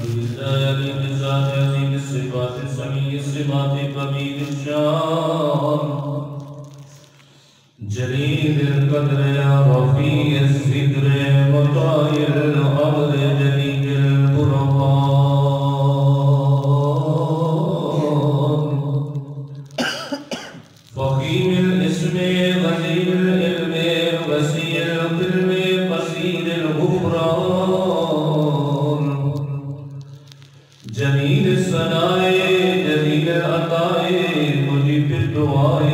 وبالآيات بالذات عظيم الصفات سميع الصفات قبيل الشان جليل القدر يا رفيع الصدر مطاع الأمر جليل البرهان فخيم الاسم غزير العلم وسيع القلب قصير الغفران جميل الثناء جليل العطاء مجيب الدعاء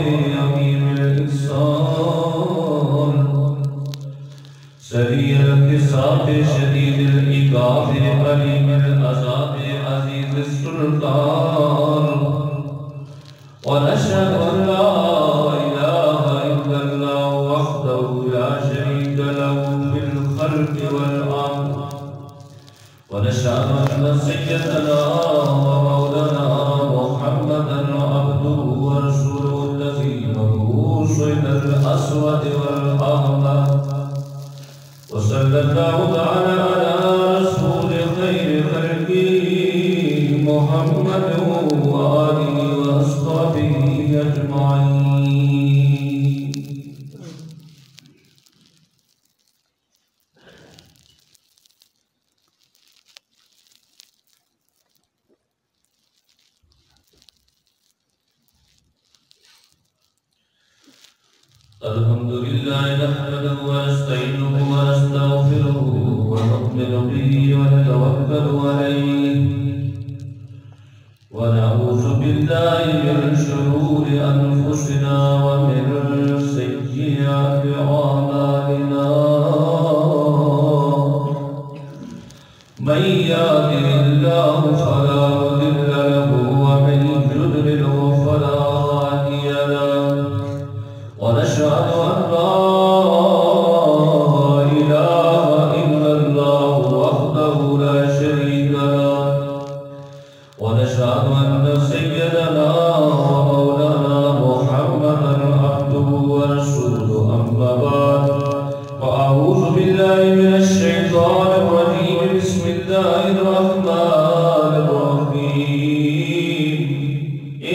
عظيم الإحسان سريع الحساب شديد العقاب أليم العذاب عزيز السلطان ونشهد أن لا إله إلا الله وحده لا شريك له في الخلق والأمر ونشهد أن سيدنا ومولانا محمدا عبده ورسوله الذي مبعوث إلى الأسود والأحمر وصلى الله تعالى على رسول خير خلقه محمد وآله وأصحابه أجمعين. الحمد لله نحمده ونستعينه ونستغفره ونؤمن به ونتوكل عليه ونعوذ بالله من شرور أنفسنا ومن سيئات أعمالنا من يهده الله فلا مضل له ومن يضلل فلا هادي له ونشهد أن لا إله إلا الله وحده لا شريك له ونشهد أن سيدنا ومولانا محمدا عبده ورسوله أما بعد فأعوذ بالله من الشيطان الرجيم بسم الله الرحمن الرحيم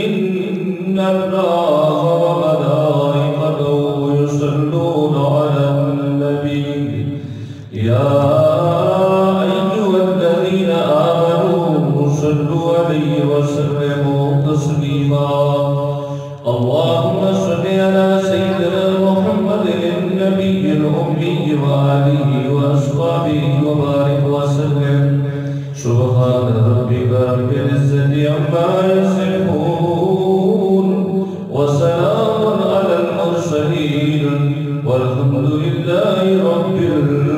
إن الله وملائكته يصلون على النبي يا أيها الذين آمنوا صلوا عليه وسلموا تسليما اللهم صل على سيدنا محمد النبي الأمي وآله وأصحابه وبارك وسلم سبحان ربك رب العزة عما يصفون وسلام على المرسلين والحمد لله رب العالمين.